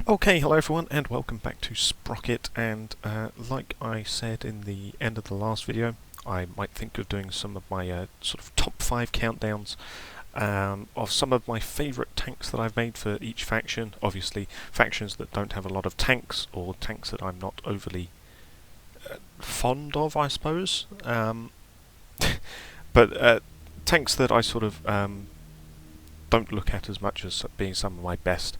Okay, hello everyone and welcome back to Sprocket, and like I said in the end of the last video, I might think of doing some of my sort of top 5 countdowns of some of my favourite tanks that I've made for each faction. Obviously factions that don't have a lot of tanks, or tanks that I'm not overly fond of, I suppose, but tanks that I sort of don't look at as much as being some of my best.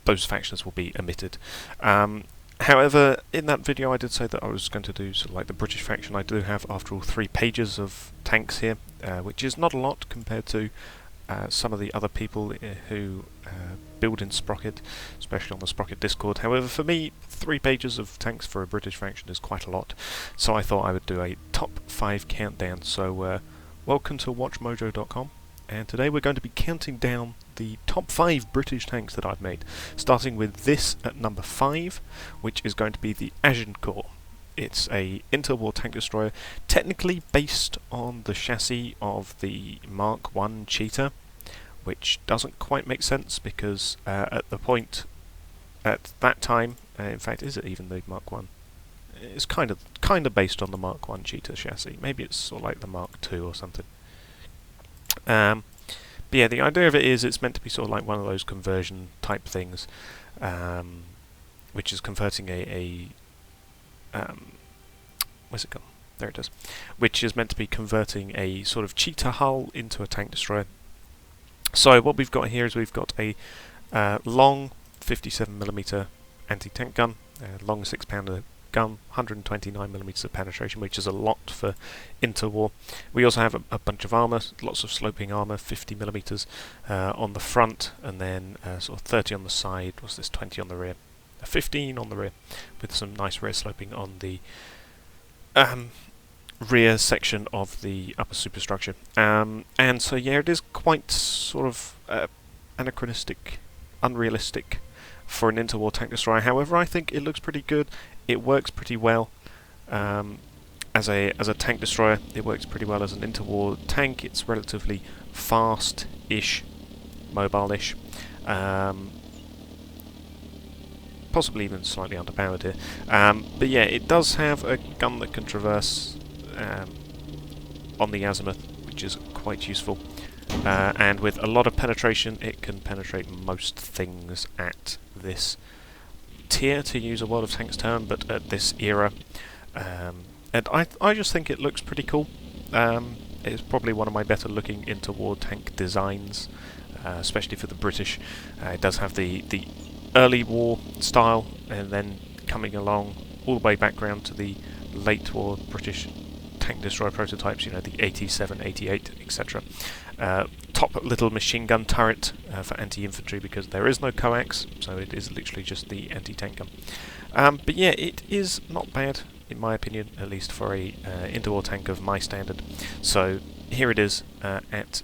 Those factions will be omitted. However, in that video I did say that I was going to do sort of like the British faction. I do have, after all, 3 pages of tanks here, which is not a lot compared to some of the other people who build in Sprocket, especially on the Sprocket Discord. However, for me, 3 pages of tanks for a British faction is quite a lot, so I thought I would do a top 5 countdown. So welcome to watchmojo.com, and today we're going to be counting down the top 5 British tanks that I've made, starting with this at number 5, which is going to be the Agincourt. It's a interwar tank destroyer, technically based on the chassis of the Mark I Cheetah, which doesn't quite make sense because at that time, in fact, is it even the Mark I? It's kind of based on the Mark I Cheetah chassis. Maybe it's sort of like the Mark II or something. But yeah, the idea of it is it's meant to be sort of like one of those conversion type things, which is converting where's it gone? There it is. Which is meant to be converting a sort of cheetah hull into a tank destroyer. So what we've got here is we've got a long 57mm anti-tank gun, long 6-pounder gun, 129mm of penetration, which is a lot for interwar. We also have a bunch of armour, lots of sloping armour, 50mm on the front, and then sort of 30 on the side. What's this? 20 on the rear, 15 on the rear, with some nice rear sloping on the rear section of the upper superstructure. And so yeah, it is quite sort of anachronistic, unrealistic for an interwar tank destroyer. However, I think it looks pretty good. It works pretty well as a tank destroyer. It works pretty well as an interwar tank. It's relatively fast-ish, mobile-ish, possibly even slightly underpowered here. But yeah, it does have a gun that can traverse on the azimuth, which is quite useful. And with a lot of penetration, it can penetrate most things at this tier, to use a World of Tanks term, but at this era. And I just think it looks pretty cool. It's probably one of my better looking interwar tank designs, especially for the British. It does have the early war style, and then coming along all the way back round to the late war British tank destroyer prototypes, you know, the 87, 88, etc. Top little machine gun turret for anti-infantry, because there is no coax, so it is literally just the anti-tank gun. But yeah, it is not bad, in my opinion, at least for a interwar tank of my standard. So here it is at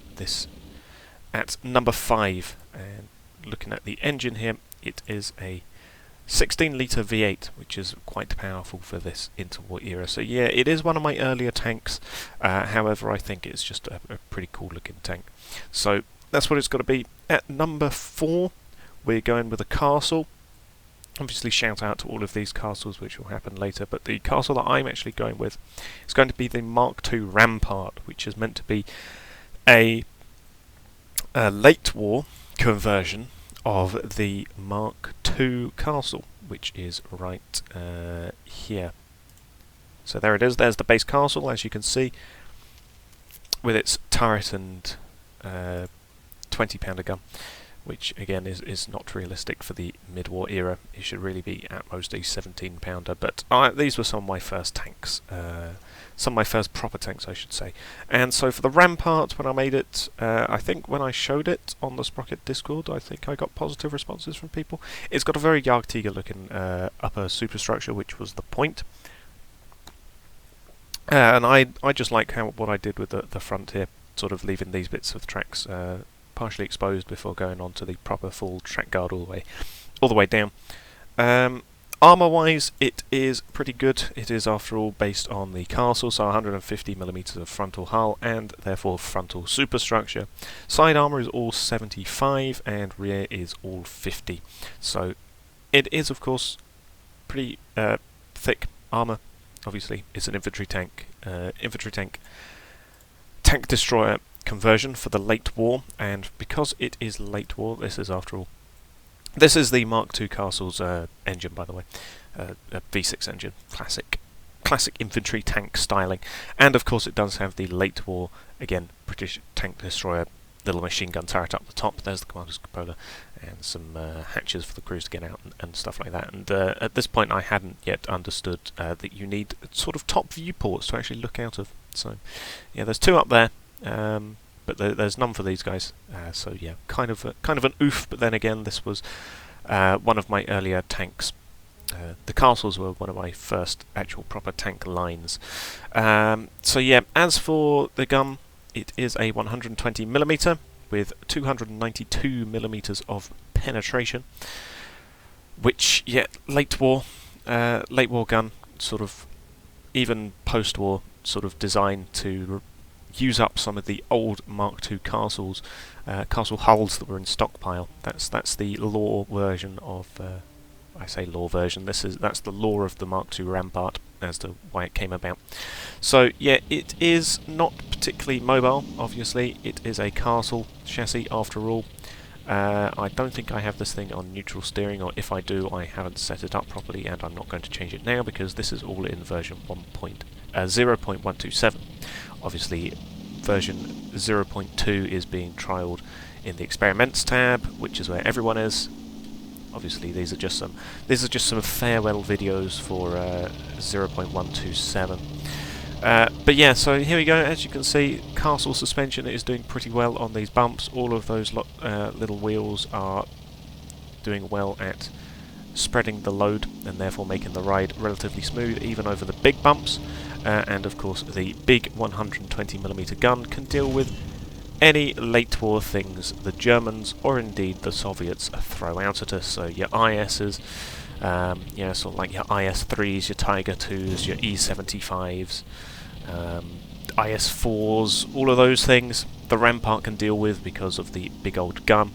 number 5, and looking at the engine here, it is a 16-litre V8, which is quite powerful for this interwar era. So yeah, it is one of my earlier tanks. However, I think it's just a pretty cool looking tank. So that's what it's got to be. At number 4, we're going with a castle. Obviously, shout out to all of these castles, which will happen later, but the castle that I'm actually going with is going to be the Mark II Rampart, which is meant to be a late war conversion of the Mark II castle, which is right here. So there it is. There's the base castle, as you can see, with its turret and 20-pounder gun, which again is not realistic for the mid-war era. It should really be at most a 17-pounder. But these were some of my first tanks, some of my first proper tanks, I should say. And so for the Rampart, when I made it, I think when I showed it on the Sprocket Discord, I think I got positive responses from people. It's got a very Jagdtiger looking upper superstructure, which was the point. And I just like what I did with the front here, sort of leaving these bits of tracks partially exposed before going on to the proper full track guard all the way down. Armour-wise, it is pretty good. It is, after all, based on the castle, so 150mm of frontal hull and therefore frontal superstructure. Side armour is all 75 and rear is all 50. So it is, of course, pretty thick armour. Obviously, it's an infantry tank, tank destroyer conversion for the late war, and because it is late war, this is, after all, this is the Mark II Castle's engine, by the way, a V6 engine, classic infantry tank styling, and of course it does have the late war, again, British tank destroyer little machine gun turret up the top. There's the commander's cupola and some hatches for the crews to get out and stuff like that. And at this point I hadn't yet understood that you need sort of top viewports to actually look out of. So yeah, there's two up there. But there's none for these guys, so yeah, kind of an oof. But then again, this was one of my earlier tanks. The castles were one of my first actual proper tank lines. So yeah, as for the gun, it is a 120mm with 292mm of penetration, which, yeah, late war gun, sort of, even post-war, sort of designed to use up some of the old Mark II castles, castle hulls that were in stockpile. That's the lore version of. I say lore version. That's the lore of the Mark II Rampart as to why it came about. So yeah, it is not particularly mobile. Obviously, it is a castle chassis after all. I don't think I have this thing on neutral steering, or if I do, I haven't set it up properly, and I'm not going to change it now because this is all in version 0.127. Obviously, version 0.2 is being trialled in the experiments tab, which is where everyone is. Obviously, these are just some farewell videos for 0.127. But yeah, so here we go. As you can see, castle suspension is doing pretty well on these bumps. All of those little wheels are doing well at spreading the load and therefore making the ride relatively smooth, even over the big bumps. And of course, the big 120mm gun can deal with any late war things the Germans or indeed the Soviets throw out at us. So your ISs, yeah, sort of like your IS-3s, your Tiger 2s, your E-75s, IS-4s, all of those things the Rampart can deal with because of the big old gun,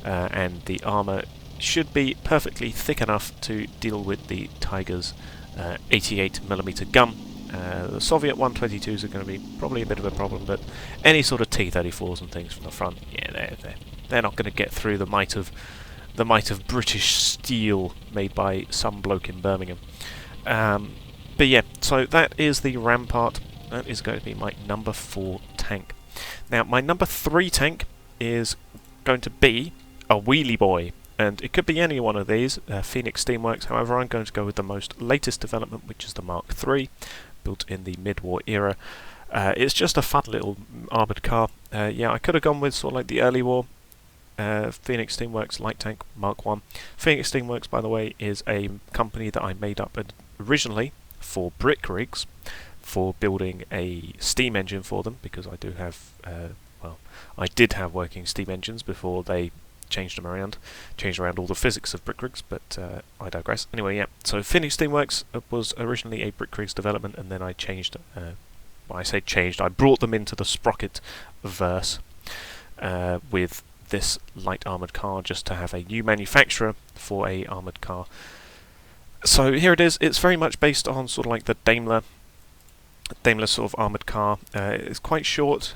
and the armour should be perfectly thick enough to deal with the Tiger's 88mm gun. The Soviet 122s are going to be probably a bit of a problem, but any sort of T-34s and things from the front, yeah, they're not going to get through the might of British steel made by some bloke in Birmingham. But yeah, so that is the Rampart. That is going to be my number 4 tank. Now, my number 3 tank is going to be a wheelie boy, and it could be any one of these, Phoenix Steamworks. However, I'm going to go with the most latest development, which is the Mark III, built in the mid-war era. It's just a fun little armoured car. Yeah, I could have gone with sort of like the early war Phoenix Steamworks light tank Mark I. Phoenix Steamworks, by the way, is a company that I made up originally for brick rigs, for building a steam engine for them, because I do have, well, I did have working steam engines before they changed around all the physics of brick rigs, but I digress. Anyway, yeah, so Phoenix Steamworks was originally a brick rigs development, and then I changed, when I say changed, I brought them into the Sprocket verse with this light armoured car, just to have a new manufacturer for a armoured car. So here it is. It's very much based on sort of like the Daimler sort of armoured car. It's quite short,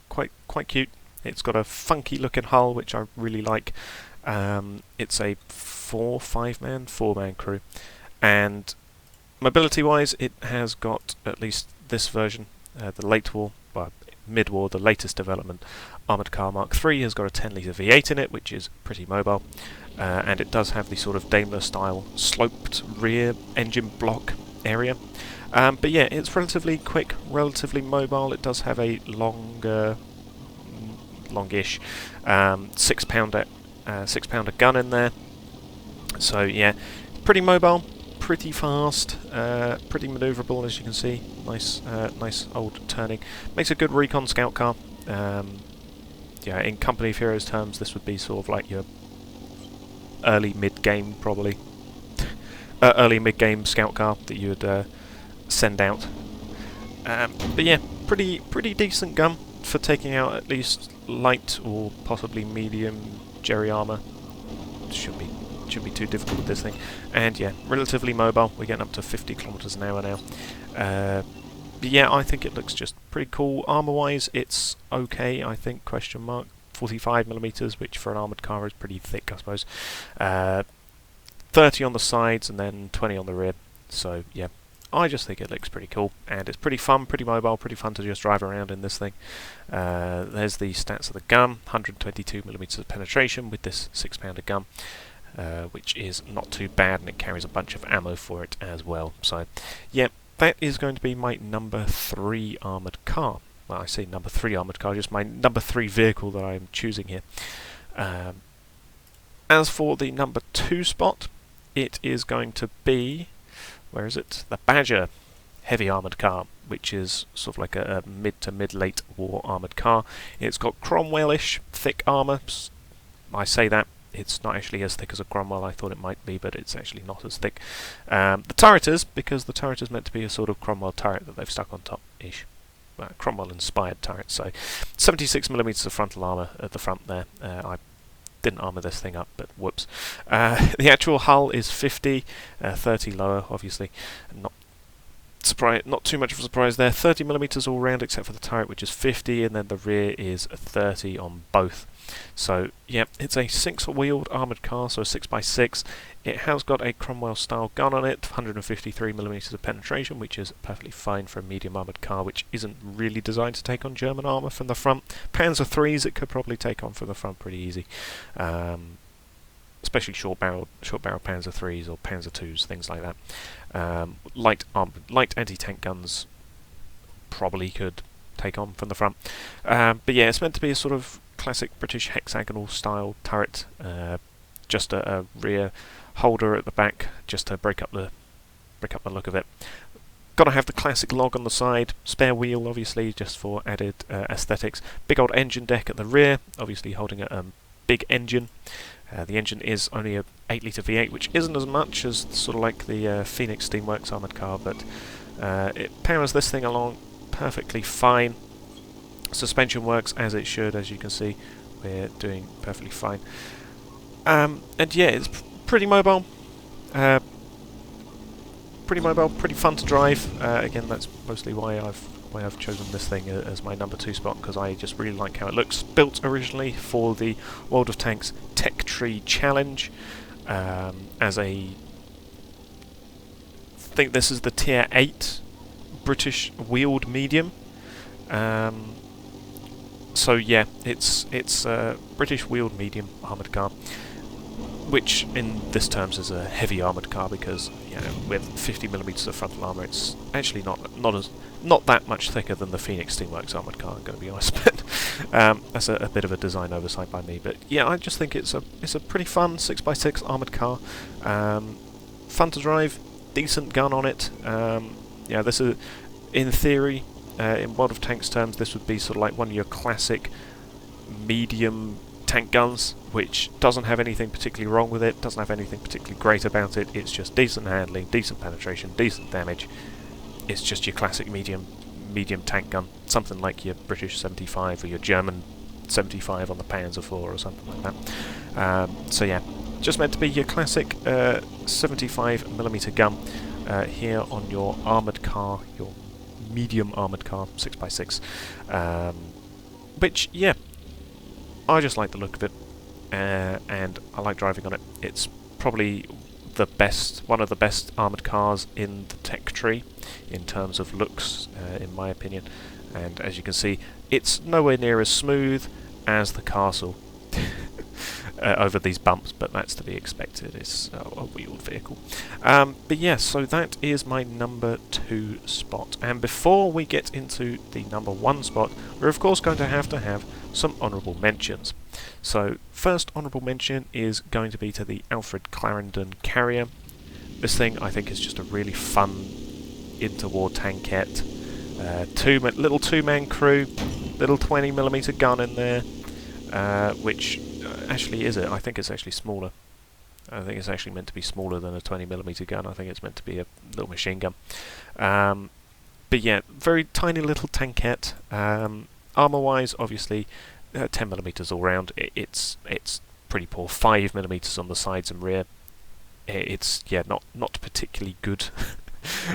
quite cute. It's got a funky looking hull, which I really like. It's a 4-man crew, and mobility wise it has got, at least this version, the late war, well, mid-war, the latest development armoured car Mark III has got a 10 litre V8 in it, which is pretty mobile, and it does have the sort of Daimler style sloped rear engine block area. But yeah, it's relatively quick, relatively mobile. It does have a longish 6-pounder gun in there. So yeah, pretty mobile, pretty fast, pretty manoeuvrable, as you can see. Nice old turning. Makes a good recon scout car. Yeah, in Company of Heroes terms, this would be sort of like your early mid-game, probably. early mid-game scout car that you would send out. But yeah, pretty decent gun for taking out at least light or possibly medium Jerry armour. Shouldn't be too difficult with this thing. And yeah, relatively mobile. We're getting up to 50 kilometers an hour now. But yeah, I think it looks just pretty cool. Armour-wise, it's okay, I think, question mark. 45mm, which for an armoured car is pretty thick, I suppose. 30 on the sides and then 20 on the rear. So yeah, I just think it looks pretty cool, and it's pretty fun, pretty mobile, pretty fun to just drive around in this thing. There's the stats of the gun: 122mm of penetration with this 6-pounder gun, which is not too bad, and it carries a bunch of ammo for it as well. So yeah, that is going to be my number 3 armoured car. Well, I say number 3 armoured car, just my number 3 vehicle that I'm choosing here. As for the number 2 spot, it is going to be, where is it? The Badger heavy armoured car, which is sort of like a mid to mid-late war armoured car. It's got Cromwell-ish thick armour. I say that, it's not actually as thick as a Cromwell. I thought it might be, but it's actually not as thick. The turret is, because the turret is meant to be a sort of Cromwell turret that they've stuck on top-ish. Cromwell-inspired turret, so 76mm of frontal armour at the front there. I didn't armour this thing up, but whoops. The actual hull is 50, 30 lower, obviously. Not too much of a surprise there. 30mm all round, except for the turret, which is 50, and then the rear is 30 on both. So yeah, it's a 6-wheeled armoured car, so a 6x6. It has got a Cromwell-style gun on it, 153mm of penetration, which is perfectly fine for a medium armoured car, which isn't really designed to take on German armour from the front. Panzer IIIs it could probably take on from the front pretty easy, especially short barrel Panzer IIIs or Panzer IIs, things like that. Light anti-tank guns probably could take on from the front. But yeah, it's meant to be a sort of classic British hexagonal style turret, just a rear holder at the back, just to break up the look of it. Got to have the classic log on the side, spare wheel obviously just for added aesthetics. Big old engine deck at the rear, obviously holding a big engine. The engine is only a 8-litre V8, which isn't as much as sort of like the Phoenix Steamworks armoured car, but it powers this thing along perfectly fine. Suspension works as it should, as you can see. We're doing perfectly fine. And yeah, it's pretty mobile. Pretty fun to drive. Again, that's mostly why I've chosen this thing as my number 2 spot, because I just really like how it looks. Built originally for the World of Tanks Tech Tree Challenge as a... I think this is the Tier 8 British wheeled medium. So yeah, it's a British wheeled medium armoured car, which in this terms is a heavy armoured car, because with 50mm of frontal armour, it's actually not that much thicker than the Phoenix Steamworks armoured car, I'm going to be honest. But that's a bit of a design oversight by me. But yeah, I just think it's a pretty fun 6x6 armoured car, fun to drive, decent gun on it. Yeah, this is, in theory, in World of Tanks terms, this would be sort of like one of your classic medium tank guns, which doesn't have anything particularly wrong with it, doesn't have anything particularly great about it. It's just decent handling, decent penetration, decent damage. It's just your classic medium tank gun, something like your British 75 or your German 75 on the Panzer IV or something like that. So yeah, just meant to be your classic 75mm gun here on your armoured car, your medium armoured car, 6x6. Which, yeah, I just like the look of it, and I like driving on it. It's probably one of the best armoured cars in the tech tree in terms of looks, in my opinion. And as you can see, it's nowhere near as smooth as the Castle over these bumps, but that's to be expected. It's a wheeled vehicle. But yeah, so that is my number 2 spot. And before we get into the number 1 spot, we're of course going to have some honourable mentions. So first honourable mention is going to be to the Alfred Clarendon Carrier. This thing I think is just a really fun interwar tankette. Little two-man crew, little 20mm gun in there, which actually is it? I think it's actually smaller. I think it's actually meant to be smaller than a 20mm gun. I think it's meant to be a little machine gun. But yeah, very tiny little tankette. Armour-wise, obviously, 10mm all round. It's pretty poor. 5mm on the sides and rear. It's not particularly good.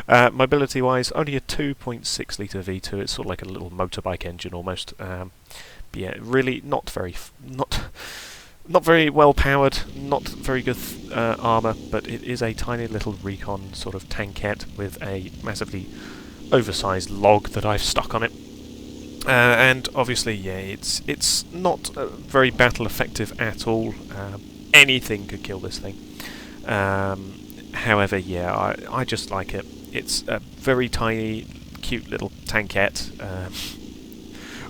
Mobility-wise, only a 2.6 litre V2. It's sort of like a little motorbike engine almost. But yeah, really not very well powered, not very good armour, but it is a tiny little recon sort of tankette with a massively oversized log that I've stuck on it. And obviously, yeah, it's not very battle effective at all. Anything could kill this thing. However, yeah, I just like it. It's a very tiny, cute little tankette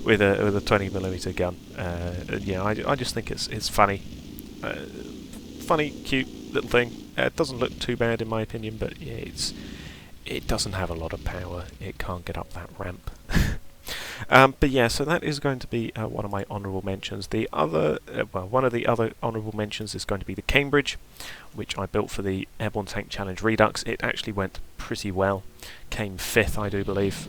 with a 20mm gun. Yeah, I just think it's funny, funny, cute little thing. It doesn't look too bad in my opinion, but yeah, it doesn't have a lot of power. It can't get up that ramp. But yeah, so that is going to be one of my honourable mentions. The other, one of the other honourable mentions is going to be the Cambridge, which I built for the Airborne Tank Challenge Redux. It actually went pretty well. Came 5th, I do believe.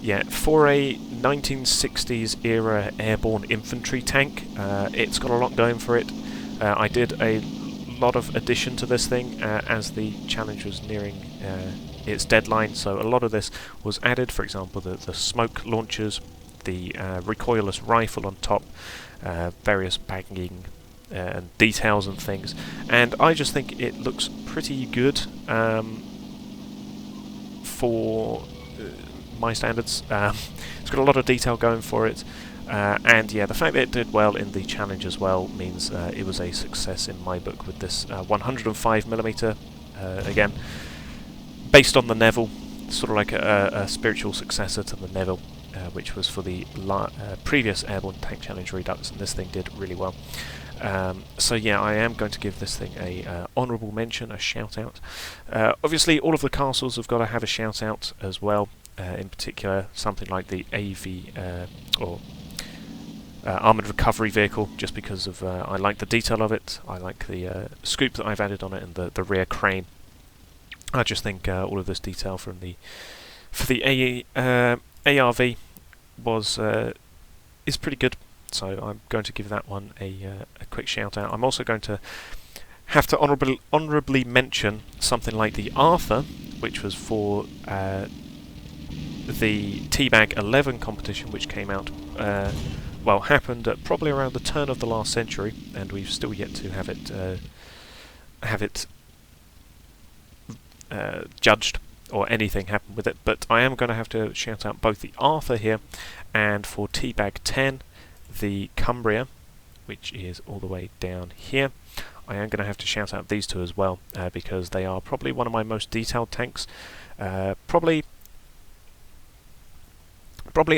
Yeah, for a 1960s era airborne infantry tank, it's got a lot going for it. I did a lot of addition to this thing as the challenge was nearing its deadline, so a lot of this was added. For example, the smoke launchers, the recoilless rifle on top, various bagging and details and things, and I just think it looks pretty good for my standards. It's got a lot of detail going for it, and yeah, the fact that it did well in the challenge as well means it was a success in my book with this 105mm, again, based on the Neville, sort of like a spiritual successor to the Neville, which was for the previous Airborne Tank Challenge Redux, and this thing did really well. So yeah, I am going to give this thing a honourable mention, a shout out. Obviously, all of the castles have got to have a shout out as well. In particular, something like the AV or Armoured Recovery Vehicle, just because of I like the detail of it. I like the scoop that I've added on it and the rear crane. I just think all of this detail for the ARV is pretty good. So I'm going to give that one a quick shout out. I'm also going to have to honourably mention something like the Arthur, which was for the Teabag 11 competition, which came out, well, happened at probably around the turn of the last century, and we've still yet to have it judged or anything happen with it. But I am going to have to shout out both the Arthur here, and for Teabag 10, the Cumbria, which is all the way down here. I am going to have to shout out these two as well, because they are probably one of my most detailed tanks. Probably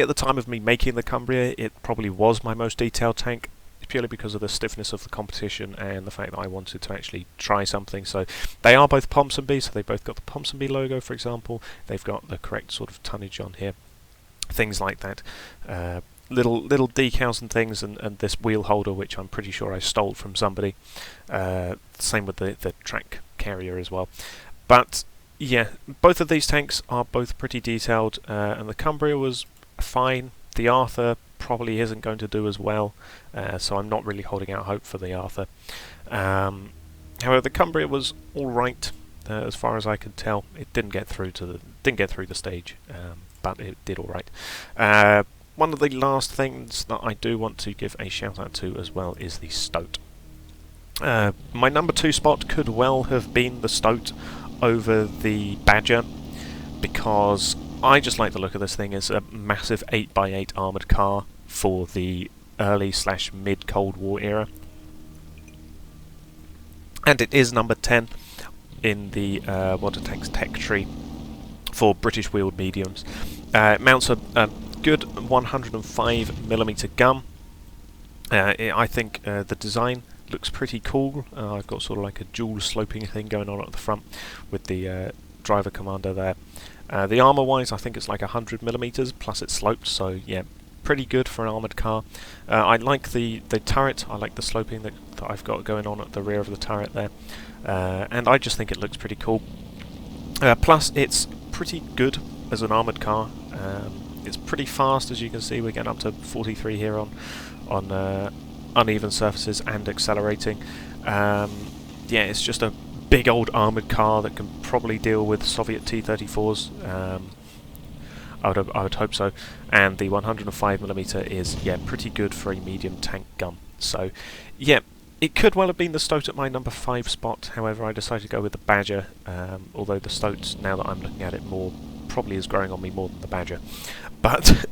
at the time of me making the Cumbria, it probably was my most detailed tank, purely because of the stiffness of the competition and the fact that I wanted to actually try something. So they are both Ponsonby, so they both got the Ponsonby logo, for example. They've got the correct sort of tonnage on here, things like that. Little decals and things, and this wheel holder, which I'm pretty sure I stole from somebody. Same with the track carrier as well. But yeah, both of these tanks are both pretty detailed, and the Cumbria was fine. The Arthur probably isn't going to do as well, so I'm not really holding out hope for the Arthur. However, the Cumbria was all right as far as I could tell. It didn't get through the stage, but it did all right. One of the last things that I do want to give a shout out to as well is the Stoat. My number 2 spot could well have been the Stoat over the Badger, because I just like the look of this thing. It's a massive 8x8 armoured car for the early/mid Cold War era, and it is number 10 in the Water Tanks tech tree for British wheeled mediums. It mounts a good 105mm gun. I think the design looks pretty cool. I've got sort of like a dual sloping thing going on at the front with the driver commander there. The armour wise, I think it's like 100mm plus it's sloped, so yeah, pretty good for an armoured car. I like the turret. I like the sloping that I've got going on at the rear of the turret there, and I just think it looks pretty cool. Plus, it's pretty good as an armoured car. It's pretty fast, as you can see. We're getting up to 43 here on uneven surfaces and accelerating. Yeah, it's just a big old armoured car that can probably deal with Soviet T-34s. I would hope so. And the 105mm is, yeah, pretty good for a medium tank gun. So, yeah, it could well have been the Stoat at my number 5 spot. However, I decided to go with the Badger, although the Stoat, now that I'm looking at it more, probably is growing on me more than the Badger. But,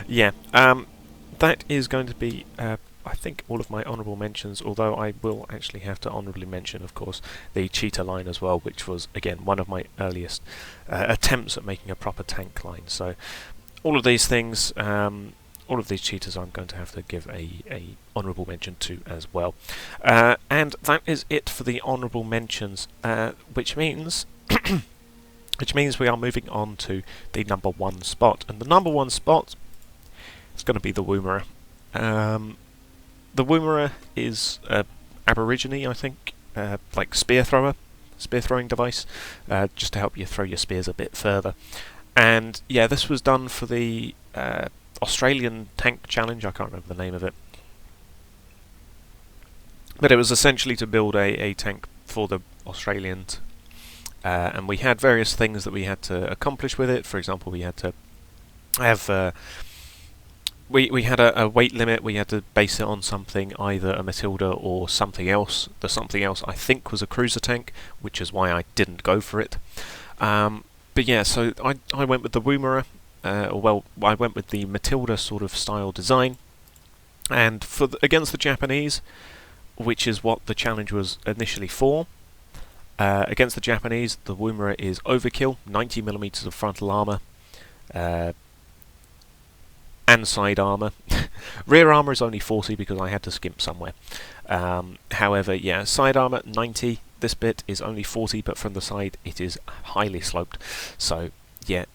yeah, that is going to be, I think, all of my honourable mentions, although I will actually have to honourably mention, of course, the Cheetah line as well, which was, again, one of my earliest attempts at making a proper tank line. So, all of these things, all of these cheetahs I'm going to have to give a honourable mention to as well. And that is it for the honourable mentions, which means we are moving on to the number 1 spot. And the number 1 spot is going to be the Woomera. The Woomera is Aborigine, I think, like spear throwing device, just to help you throw your spears a bit further. And yeah, this was done for the Australian Tank Challenge. I can't remember the name of it, but it was essentially to build a tank for the Australians, and we had various things that we had to accomplish with it. For example, we had to have we had a weight limit. We had to base it on something, either a Matilda or something else. The something else, I think, was a cruiser tank, which is why I didn't go for it. But yeah, so I went with the Woomera, well, I went with the Matilda sort of style design, and for against the Japanese, which is what the challenge was initially for, against the Japanese, the Woomera is overkill, 90mm of frontal armour, and side armour. Rear armour is only 40 because I had to skimp somewhere. However, yeah, side armour 90. This bit is only 40, but from the side it is highly sloped. So, yeah.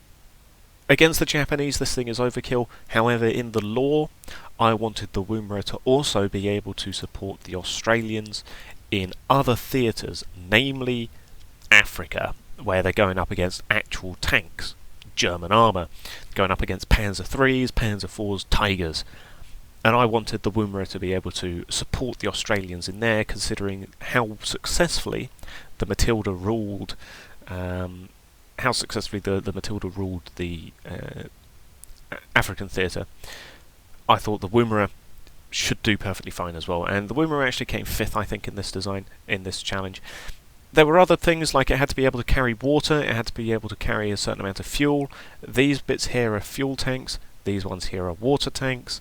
Against the Japanese, this thing is overkill. However, in the lore, I wanted the Woomera to also be able to support the Australians in other theatres, namely Africa, where they're going up against actual tanks, German armour, going up against Panzer IIIs, Panzer IVs, Tigers. And I wanted the Woomera to be able to support the Australians in there, considering how successfully the Matilda ruled, the African theatre. I thought the Woomera should do perfectly fine as well, and the Woomera actually came 5th, I think, in this design, in this challenge. There were other things, like it had to be able to carry water, it had to be able to carry a certain amount of fuel. These bits here are fuel tanks, these ones here are water tanks.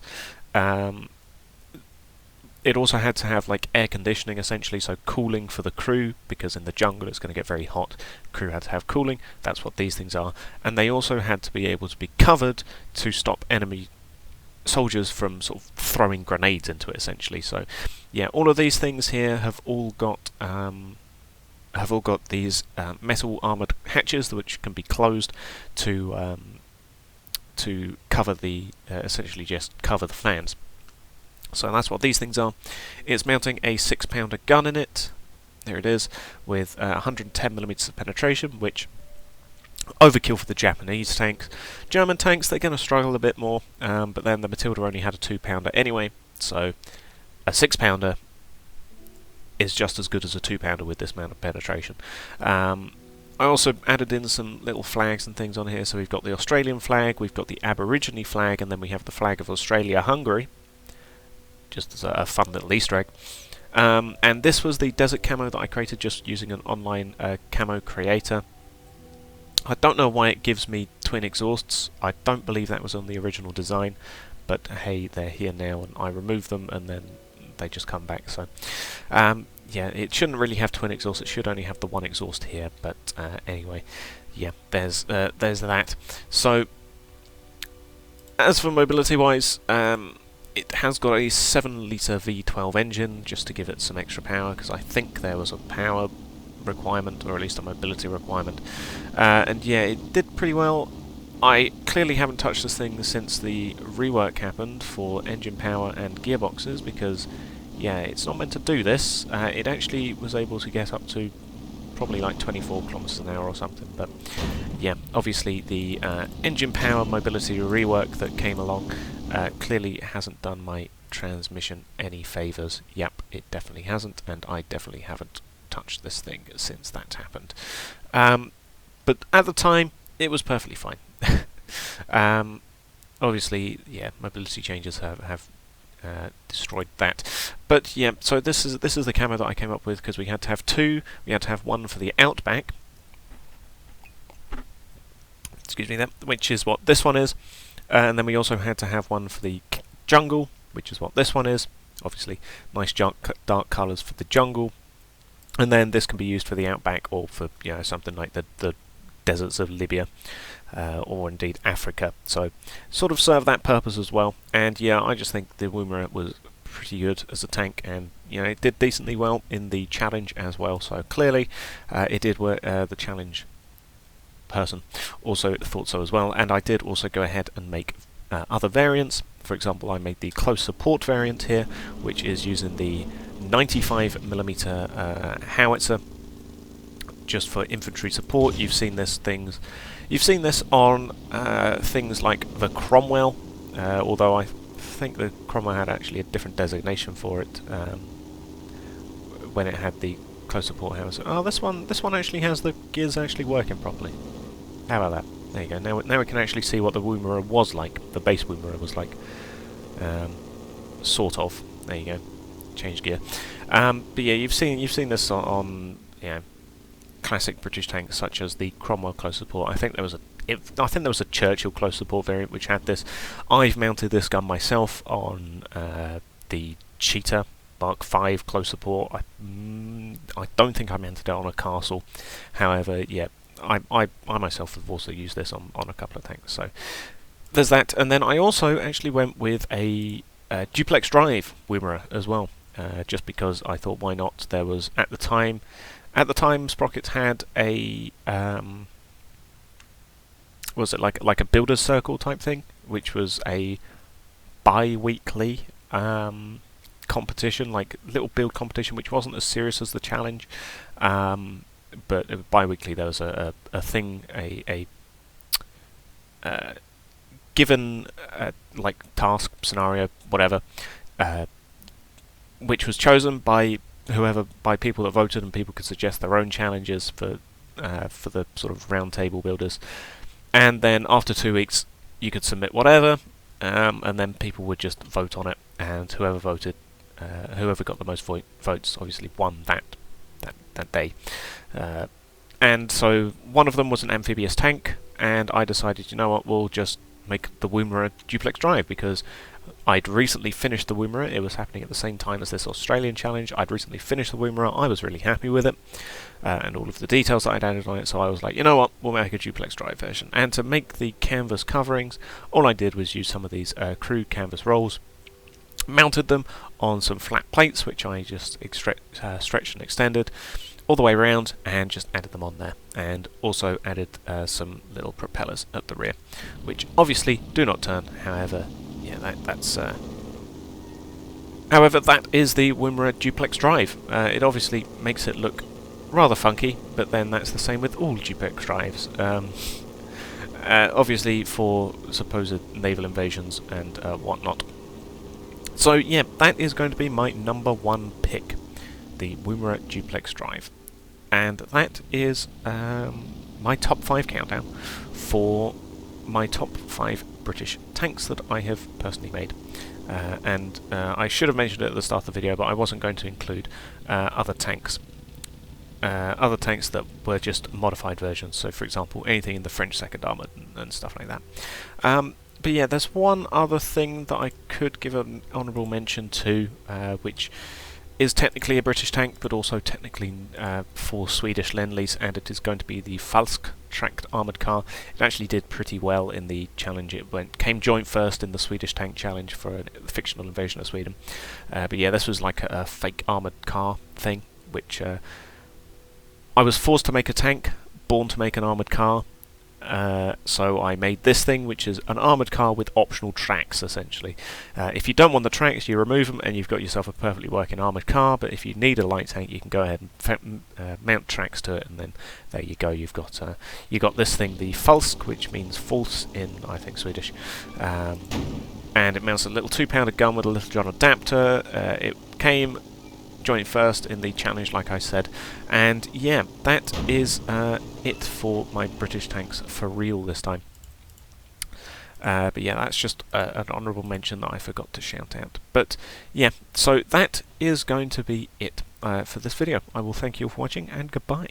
It also had to have like air conditioning, essentially, so cooling for the crew, because in the jungle it's going to get very hot. Crew had to have cooling. That's what these things are. And they also had to be able to be covered to stop enemy soldiers from sort of throwing grenades into it, essentially. So yeah, all of these things here have all got these metal armoured hatches which can be closed to cover the essentially just cover the fans. So that's what these things are. It's mounting a 6-pounder gun in it. There it is, with 110mm of penetration, which overkill for the Japanese tanks. German tanks, they're going to struggle a bit more, but then the Matilda only had a 2-pounder anyway, so a 6-pounder is just as good as a 2-pounder with this amount of penetration. I also added in some little flags and things on here, so we've got the Australian flag, we've got the Aborigine flag, and then we have the flag of Australia-Hungary, just as a fun little Easter egg. And this was the desert camo that I created just using an online camo creator. I don't know why it gives me twin exhausts. I don't believe that was on the original design, but hey, they're here now, and I removed them and then they just come back. So yeah, it shouldn't really have twin exhausts, it should only have the one exhaust here, but anyway, yeah, there's that. So as for mobility wise, it has got a 7-litre V12 engine, just to give it some extra power, because I think there was a power requirement, or at least a mobility requirement. And yeah, it did pretty well. I clearly haven't touched this thing since the rework happened for engine power and gearboxes, because yeah, it's not meant to do this. It actually was able to get up to probably like 24 kilometers an hour or something, but yeah, obviously the engine power mobility rework that came along clearly hasn't done my transmission any favours. Yep, it definitely hasn't, and I definitely haven't touched this thing since that happened. But at the time, it was perfectly fine. Obviously, yeah, mobility changes have destroyed that. But yeah, so this is the camo that I came up with because we had to have two. We had to have one for the Outback. Excuse me, which is what this one is, and then we also had to have one for the Jungle, which is what this one is. Obviously, nice dark colours for the Jungle, and then this can be used for the Outback or for something like the deserts of Libya. Or indeed Africa, so sort of serve that purpose as well. And yeah, I just think the Woomera was pretty good as a tank, and it did decently well in the challenge as well. So clearly, it did work. The challenge person also thought so as well, and I did also go ahead and make other variants. For example, I made the close support variant here, which is using the 95mm howitzer just for infantry support. You've seen this on things like the Cromwell, although I think the Cromwell had actually a different designation for it when it had the close support howitzer. Oh, this one actually has the gears actually working properly. How about that? There you go. Now we can actually see what the Woomera was like. The base Woomera was like, sort of. There you go. Change gear. But yeah, you've seen this on classic British tanks such as the Cromwell close support. I think there was a Churchill close support variant which had this. I've mounted this gun myself on the Cheetah Mark V close support. I don't think I mounted it on a Castle. However, yeah, I myself have also used this on a couple of tanks. So there's that. And then I also actually went with a duplex drive Woomera as well, just because I thought, why not? There was at the time Sprocket had a was it like a builder's circle type thing, which was a bi-weekly competition, like little build competition, which wasn't as serious as the challenge, but bi-weekly there was a thing, a given like task scenario, whatever, which was chosen by people that voted, and people could suggest their own challenges for the sort of round table builders. And then after 2 weeks, you could submit whatever, and then people would just vote on it, and whoever got the most votes, obviously won that day. And so one of them was an amphibious tank, and I decided, you know what, we'll just make the Woomera duplex drive, because I'd recently finished the Woomera. It was happening at the same time as this Australian challenge. I'd recently finished the Woomera. I was really happy with it, and all of the details that I'd added on it, so I was like, you know what, we'll make a duplex drive version. And to make the canvas coverings, all I did was use some of these crude canvas rolls, mounted them on some flat plates, which I just stretched and extended all the way around, and just added them on there, and also added some little propellers at the rear, which obviously do not turn. However, yeah, however, that is the Woomera duplex drive. It obviously makes it look rather funky, but then that's the same with all duplex drives. Obviously for supposed naval invasions and whatnot. So yeah, that is going to be my number one pick, the Woomera duplex drive. And that is my top 5 countdown for my top 5 British tanks that I have personally made. And I should have mentioned it at the start of the video, but I wasn't going to include other tanks that were just modified versions. So, for example, anything in the French 2nd Armoured and stuff like that. But yeah, there's one other thing that I could give an honourable mention to, which is technically a British tank, but also technically for Swedish Lend-Lease, and it is going to be the Falsk tracked armoured car. It actually did pretty well in the challenge. It came joint first in the Swedish tank challenge for the fictional invasion of Sweden. But yeah, this was like a fake armoured car thing, which I was forced to make a tank, born to make an armoured car, So I made this thing, which is an armoured car with optional tracks, essentially. If you don't want the tracks, you remove them and you've got yourself a perfectly working armoured car, but if you need a light tank, you can go ahead and mount tracks to it, and then there you go, you've got this thing, the falsk, which means false in, I think, Swedish. And it mounts a little 2-pounder gun with a Little John adapter. It came joint first in the challenge, like I said, and yeah, that is it for my British tanks for real this time. But yeah, that's just an honourable mention that I forgot to shout out. But yeah, so that is going to be it for this video. I will thank you all for watching, and goodbye.